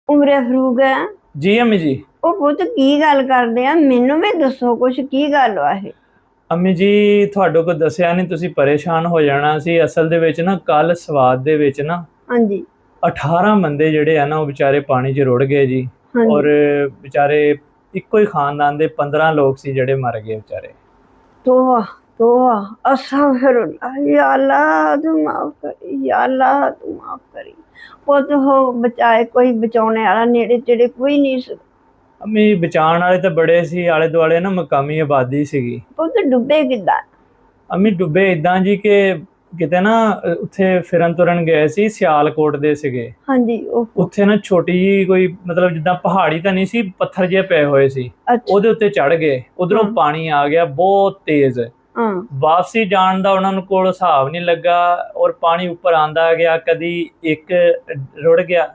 ਉਮਰੇ ਫਰੂਕ ਹੈ। ਜੀ ਅੰਮੀ ਜੀ। ਉਹ ਪੁੱਤ ਕੀ ਗੱਲ ਕਰਦੇ ਆ, ਮੈਨੂੰ ਵੀ ਦੱਸੋ ਕੁਛ, ਕੀ ਗੱਲ ਵਾ ਇਹ? ਅੰਮੀ ਜੀ ਤੁਹਾਡੇ ਕੋਲ ਦੱਸਿਆ ਨਹੀਂ, ਤੁਸੀਂ ਪਰੇਸ਼ਾਨ ਹੋ ਜਾਣਾ ਸੀ। ਅਸਲ ਦੇ ਵਿੱਚ ਨਾ ਕੱਲ ਸਵਾਦ ਦੇ ਵਿੱਚ ਨਾ ਹਾਂਜੀ 18 ਬੰਦੇ ਜਿਹੜੇ ਆ ਨਾ ਉਹ ਵਿਚਾਰੇ ਪਾਣੀ 'ਚ ਰੁੜ ਗਏ ਜੀ। ਹਾਂਜੀ। ਔਰ ਵਿਚਾਰੇ ਇੱਕੋ ਹੀ ਖਾਨਦਾਨ ਦੇ 15 ਲੋਕ ਸੀ ਜਿਹੜੇ ਮਰ ਗਏ ਵਿਚਾਰੇ। ਤੋਬਾ ਤੋਬा अस्तगफिरुल्लाह, या अल्लाह तू माफ करी, या अल्लाह तू माफ करी। पुत हो बचाए, कोई बचाने वाला नेड़े तेड़े कोई नहीं सी। ਅੰਮੀ ਬਚਾਉਣ ਵਾਲੇ ਤਾਂ ਬੜੇ ਸੀ, ਆਲੇ ਦੁਆਲੇ ਨਾ ਮਕਾਮੀ ਆਬਾਦੀ ਸੀਗੀ। ਪੁੱਤ ਡੁੱਬੇ ਕਿੱਦਾਂ? ਅੰਮੀ ਡੁੱਬੇ ਇਦਾਂ ਜੀ ਕਿ ਕਿਤੇ ਨਾ ਉੱਥੇ ਫਿਰਨ ਤੁਰਨ ਗਏ ਸੀ, ਸਿਆਲਕੋਟ ਦੇ ਸੀਗੇ। ਹਾਂਜੀ ਉੱਥੇ ਨਾ ਛੋਟੀ ਜੀ ਕੋਈ ਮਤਲਬ ਜਿੱਦਾਂ ਪਹਾੜੀ ਤਾਂ ਨਹੀਂ ਸੀ, ਪੱਥਰ ਜਿਹੇ ਪਏ ਹੋਏ ਸੀ, ਉਹਦੇ ਉੱਤੇ ਚੜ ਗਏ। ਉਧਰੋਂ ਪਾਣੀ ਆ ਗਿਆ ਬਹੁਤ ਤੇਜ਼। ਵਾਪਸੀ ਜਾਣ ਦਾ ਉਹਨਾਂ ਨੂੰ ਕੋਲ ਹਿਸਾਬ ਨਹੀਂ ਲੱਗਾ ਔਰ ਪਾਣੀ ਉੱਪਰ ਆਂਦਾ ਗਿਆ। ਕਦੀ ਇੱਕ ਰੁੜ ਗਿਆ,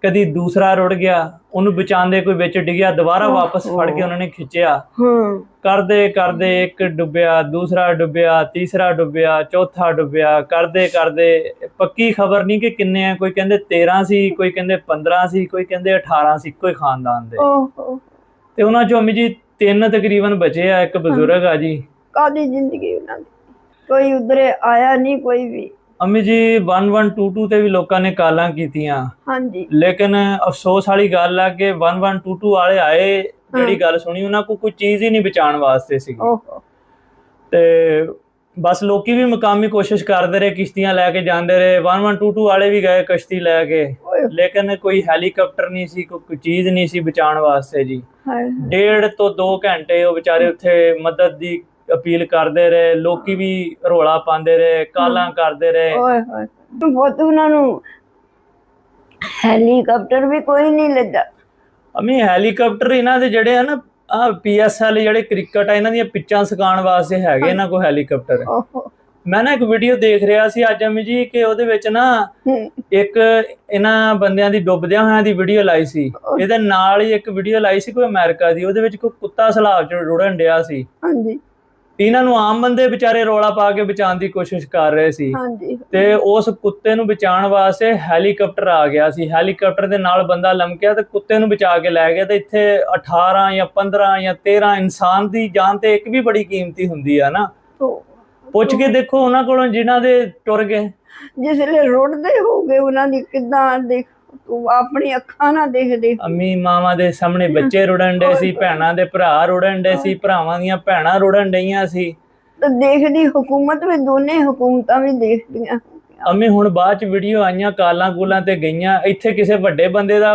ਕਦੀ ਦੂਸਰਾ ਰੁੜ ਗਿਆ, ਉਹਨੂੰ ਬਚਾਉਂਦੇ ਕੋਈ ਵਿੱਚ ਡਿੱਗਿਆ, ਦੁਬਾਰਾ ਵਾਪਸ ਫੜ ਕੇ ਉਹਨਾਂ ਨੇ ਖਿੱਚਿਆ। ਕਰਦੇ ਕਰਦੇ ਇੱਕ ਡੁੱਬਿਆ, ਦੂਸਰਾ ਡੁੱਬਿਆ, ਤੀਸਰਾ ਡੁੱਬਿਆ, ਚੌਥਾ ਡੁੱਬਿਆ। ਕਰਦੇ ਕਰਦੇ ਪੱਕੀ ਖਬਰ ਨਹੀਂ ਕਿ ਕਿੰਨੇ ਆ, ਕੋਈ ਕਹਿੰਦੇ 13 ਸੀ, ਕੋਈ ਕਹਿੰਦੇ 15 ਸੀ, ਕੋਈ ਕਹਿੰਦੇ 18 ਸੀ, ਇੱਕੋ ਹੀ ਖਾਨਦਾਨ ਦੇ। ਤੇ ਉਹਨਾਂ ਚੋਂ ਅੰਮੀ ਜੀ 3 ਤਕਰੀਬਨ ਬਚੇ ਆ। ਇੱਕ ਬਜ਼ੁਰਗ ਆ ਜੀ। ਕਾਦੀ ਜ਼ਿੰਦਗੀ ਉਹਨਾਂ ਦੀ, ਕੋਈ ਉਧਰੇ ਆਇਆ ਨਹੀਂ ਕੋਈ ਵੀ। ਅੰਮੀ ਜੀ 1122 ਤੇ ਵੀ ਲੋਕਾਂ ਨੇ ਕਾਲਾਂ ਕੀਤੀਆਂ। ਹਾਂਜੀ। ਲੇਕਿਨ ਅਫਸੋਸ ਵਾਲੀ ਗੱਲ ਆ ਕਿ 1122 ਵਾਲੇ ਆਏ, ਜਿਹੜੀ ਗੱਲ ਸੁਣੀ ਉਹਨਾਂ ਕੋਲ ਕੋਈ ਚੀਜ਼ ਹੀ ਨਹੀਂ ਬਚਾਉਣ ਵਾਸਤੇ ਸੀਗੀ। ਤੇ ਬਸ ਲੋਕੀ ਵੀ ਮਕਾਮੀ ਕੋਸ਼ਿਸ਼ ਕਰਦੇ ਰਹੇ, ਕਿਸ਼ਤੀਆਂ ਲੈ ਕੇ ਜਾਂਦੇ ਰਹੇ। 1122 ਵਾਲੇ ਵੀ ਗਏ ਕਸ਼ਤੀ ਲੈ ਕੇ, ਲੇਕਿਨ ਕੋਈ ਹੈਲੀਕਾਪਟਰ ਨਹੀਂ ਸੀ, ਕੋਈ ਚੀਜ਼ ਨਹੀਂ ਸੀ ਬਚਾਉਣ ਵਾਸਤੇ ਜੀ। 1.5 ਤੋਂ 2 ਘੰਟੇ ਉਹ ਵਿਚਾਰੇ ਉੱਥੇ ਮਦਦ ਦੀ ਅਪੀਲ ਕਰਦੇ ਰਹੇ। ਲੋਕੀ ਵੀ ਰੋਲਾ ਪਾਉਂਦੇ ਰਹੇ, ਕਾਲਾਂ ਕਰਦੇ ਰਹੇ। ਬਹੁਤ ਉਹਨਾਂ ਨੂੰ ਹੈਲੀਕਾਪਟਰ ਵੀ ਕੋਈ ਨਹੀਂ ਲੱਗਾ। ਅਮੀ ਹੈਲੀਕਾਪਟਰ ਇਹਨਾਂ ਦੇ ਜਿਹੜੇ ਆ ਨਾ PSL ਜਿਹੜੇ ਕ੍ਰਿਕਟ ਆ ਇਹਨਾਂ ਦੀਆਂ ਪਿੱਚਾਂ ਸਿਖਾਉਣ ਵਾਸਤੇ ਹੈਗੇ ਇਹਨਾਂ ਕੋਲ ਹੈਲੀਕਾਪਟਰ। ਮੈਂ ਨਾ ਇੱਕ ਵੀਡੀਓ ਦੇਖ ਰਿਹਾ ਸੀ ਅੱਜ ਅੰਮੀ ਜੀ ਕਿ ਉਹਦੇ ਵਿੱਚ ਨਾ ਇੱਕ ਇਹਨਾਂ ਬੰਦਿਆਂ ਦੀ ਡੁੱਬਦਿਆਂ ਹੋਇਆਂ ਦੀ ਵੀਡੀਓ ਲਾਈ ਸੀ। ਇਹਦੇ ਨਾਲ ਹੀ ਇੱਕ ਵੀਡੀਓ ਲਾਈ ਸੀ ਕੋਈ ਅਮਰੀਕਾ ਦੀ, ਉਹਦੇ ਵਿੱਚ ਕੋਈ ਕੁੱਤਾ ਸਲਾਬ ਚ ਰੁੜਨ ਡਿਆ ਸੀ। ਇਹਨਾਂ ਨੂੰ ਆਮ ਬੰਦੇ ਵਿਚਾਰੇ ਰੌਲਾ ਪਾ ਕੇ ਬਚਾਉਣ ਦੀ ਕੋਸ਼ਿਸ਼ ਕਰ ਰਹੇ ਸੀ। ਤੇ ਉਸ ਕੁੱਤੇ ਨੂੰ ਬਚਾਉਣ ਵਾਸਤੇ ਹੈਲੀਕਾਪਟਰ ਆ ਗਿਆ ਸੀ। ਹੈਲੀਕਾਪਟਰ ਦੇ ਨਾਲ ਬੰਦਾ ਲਮਕਿਆ ਤੇ ਕੁੱਤੇ ਨੂੰ ਬਚਾ ਕੇ ਲੈ ਗਿਆ। ਤੇ ਇੱਥੇ 18 ਜਾਂ 15 ਜਾਂ 13 ਇਨਸਾਨ ਦੀ ਜਾਨ ਤੇ ਇੱਕ ਵੀ ਬੜੀ ਕੀਮਤੀ ਹੁੰਦੀ ਆ ਨਾ। ਪੁੱਛ ਕੇ ਦੇਖੋ ਉਹਨਾਂ ਕੋਲੋਂ ਜਿਨ੍ਹਾਂ ਦੇ ਟੁਰ ਗਏ, ਜਿਸਲੇ ਰੁੜਦੇ ਹੋ ਗਏ, ਉਹਨਾਂ ਦੀ ਕਿੱਦਾਂ ਦੇਖ, ਤੂੰ ਆਪਣੀ ਅੱਖਾਂ ਨਾਲ ਦੇਖਦੇ। ਅੰਮੀ ਮਾਵਾਂ ਦੇ ਸਾਹਮਣੇ ਬੱਚੇ ਰੁੜਨ ਡੇ ਸੀ, ਭੈਣਾਂ ਦੇ ਭਰਾ ਰੁੜਨ ਡੇ ਸੀ, ਭਰਾਵਾਂ ਦੀਆਂ ਭੈਣਾਂ ਰੁੜਨ ਡਈਆਂ ਸੀ। ਦੇਖਦੀ ਹੁਕੂਮਤ ਵੀ, ਦੋਨੇ ਹੁਕੂਮਤਾਂ ਵੀ ਦੇਖਦੀਆਂ। ਅੰਮੀ ਹੁਣ ਬਾਅਦ ਚ ਵੀਡੀਓ ਆਈਆਂ, ਕਾਲਾਂ ਕੂਲਾਂ ਤੇ ਗਈਆਂ। ਇੱਥੇ ਕਿਸੇ ਵੱਡੇ ਬੰਦੇ ਦਾ